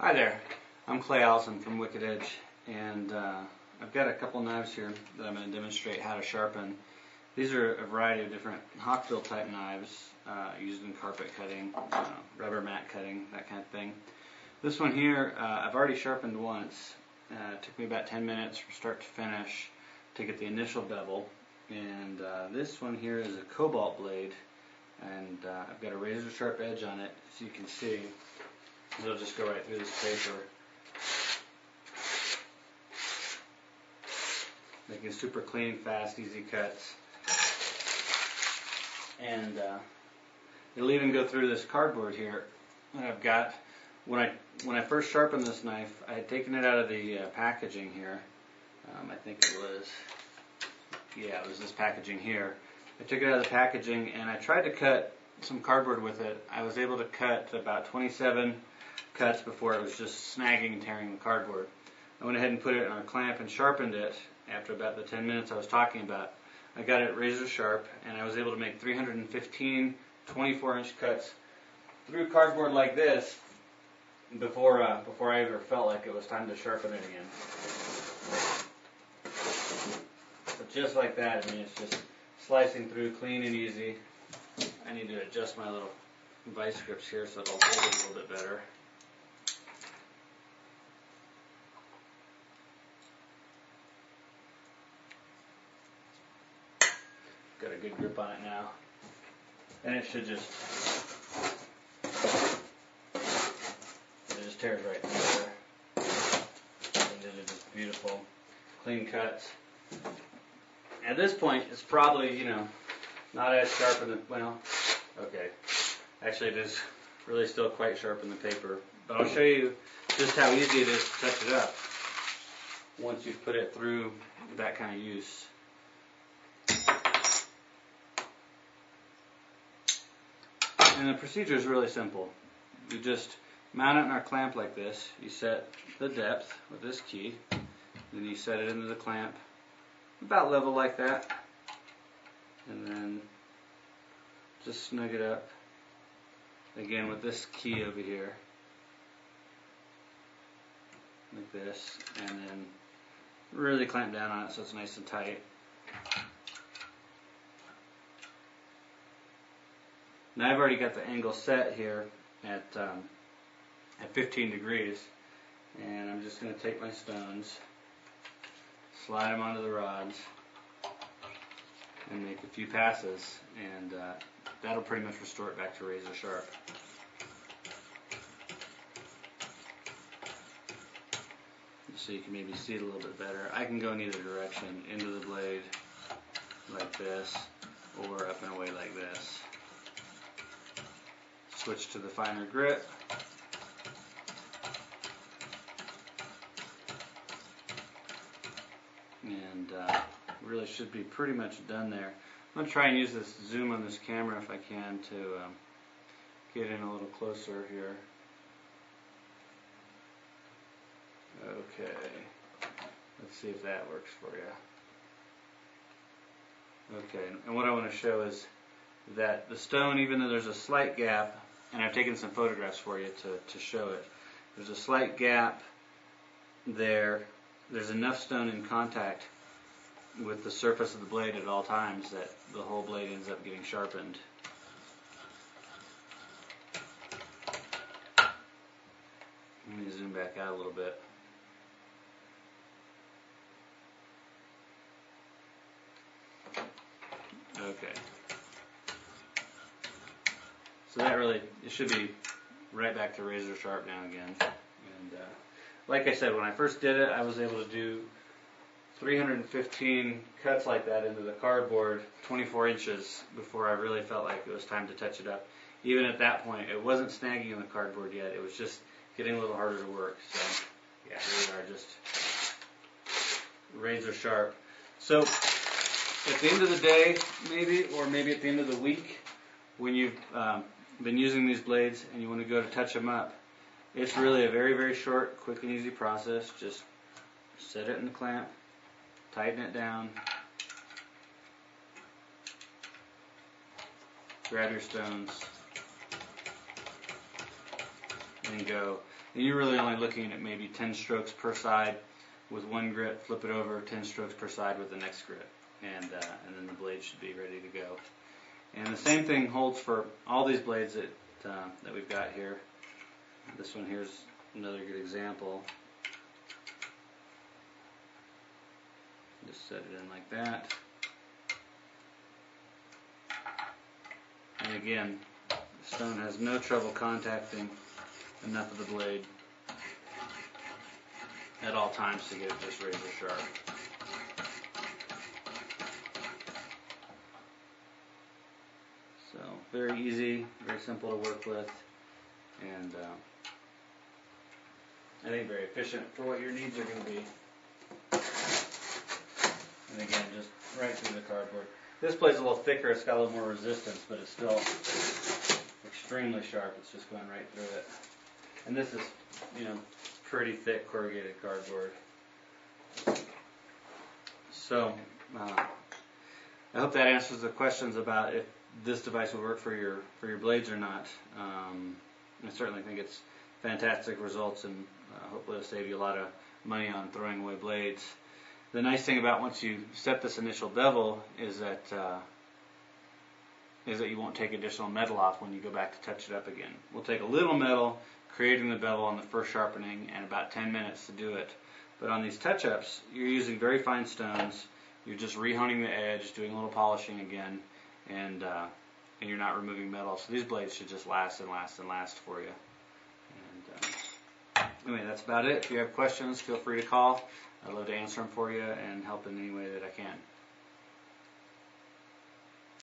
Hi there, I'm Clay Allison from Wicked Edge, and I've got a couple knives here that I'm going to demonstrate how to sharpen. These are a variety of different hawkbill type knives used in carpet cutting, rubber mat cutting, that kind of thing. This one here I've already sharpened once. It took me about 10 minutes from start to finish to get the initial bevel, and this one here is a cobalt blade, and I've got a razor sharp edge on it, as you can see. It'll just go right through this paper, making super clean, fast, easy cuts. And it'll even go through this cardboard here that I've got. When I first sharpened this knife, I had taken it out of the packaging here. I think it was this packaging here. I took it out of the packaging and I tried to cut some cardboard with it. I was able to cut about 27 cuts before it was just snagging and tearing the cardboard. I went ahead and put it on a clamp and sharpened it after about the 10 minutes I was talking about. I got it razor sharp and I was able to make 315 24-inch cuts through cardboard like this before I ever felt like it was time to sharpen it again. But just like that, I mean, it's just slicing through clean and easy. I need to adjust my little vice grips here so it'll hold it a little bit better. Got a good grip on it now, and it just tears right through there. And these are just beautiful, clean cuts. At this point, it's probably, not as sharp in the, okay. Actually, it is really still quite sharp in the paper. But I'll show you just how easy it is to touch it up once you've put it through that kind of use. And the procedure is really simple. You just mount it in our clamp like this. You set the depth with this key. Then you set it into the clamp about level like that. And then just snug it up again with this key over here. Like this. And then really clamp down on it so it's nice and tight. Now I've already got the angle set here at 15 degrees, and I'm just going to take my stones, slide them onto the rods, and make a few passes, and that'll pretty much restore it back to razor sharp. So you can maybe see it a little bit better. I can go in either direction, into the blade like this, or up and away like this. Switch to the finer grit. And really should be pretty much done there. I'm going to try and use this zoom on this camera if I can to get in a little closer here. Okay, let's see if that works for you. Okay, and what I want to show is that the stone, even though there's a slight gap, and I've taken some photographs for you to show it, there's a slight gap there. There's enough stone in contact with the surface of the blade at all times that the whole blade ends up getting sharpened. Let me zoom back out a little bit. Okay. So that really, it should be right back to razor sharp now again. And like I said, when I first did it, I was able to do 315 cuts like that into the cardboard, 24 inches, before I really felt like it was time to touch it up. Even at that point, it wasn't snagging in the cardboard yet. It was just getting a little harder to work. So, yeah, here we are, just razor sharp. So, at the end of the day, maybe, or maybe at the end of the week, when you've been using these blades and you want to go to touch them up, it's really a very, very short, quick and easy process. Just set it in the clamp, tighten it down, grab your stones, and go. And you're really only looking at maybe 10 strokes per side with one grit, flip it over, 10 strokes per side with the next grit, and then the blade should be ready to go. And the same thing holds for all these blades that we've got here. This one here's another good example. Just set it in like that. And again, the stone has no trouble contacting enough of the blade at all times to get it just razor sharp. So very easy, very simple to work with, and I think very efficient for what your needs are going to be. And again, just right through the cardboard. This blade's a little thicker, it's got a little more resistance, but it's still extremely sharp. It's just going right through it. And this is, pretty thick corrugated cardboard. So, I hope that answers the questions about if this device will work for your blades or not. I certainly think it's fantastic results, and hopefully it'll save you a lot of money on throwing away blades. The nice thing about once you set this initial bevel is that you won't take additional metal off when you go back to touch it up again. We'll take a little metal, creating the bevel on the first sharpening, and about 10 minutes to do it. But on these touch-ups, you're using very fine stones. You're just rehoning the edge, doing a little polishing again, and you're not removing metal. So these blades should just last and last and last for you. And anyway, that's about it. If you have questions, feel free to call. I'd love to answer them for you and help in any way that I can.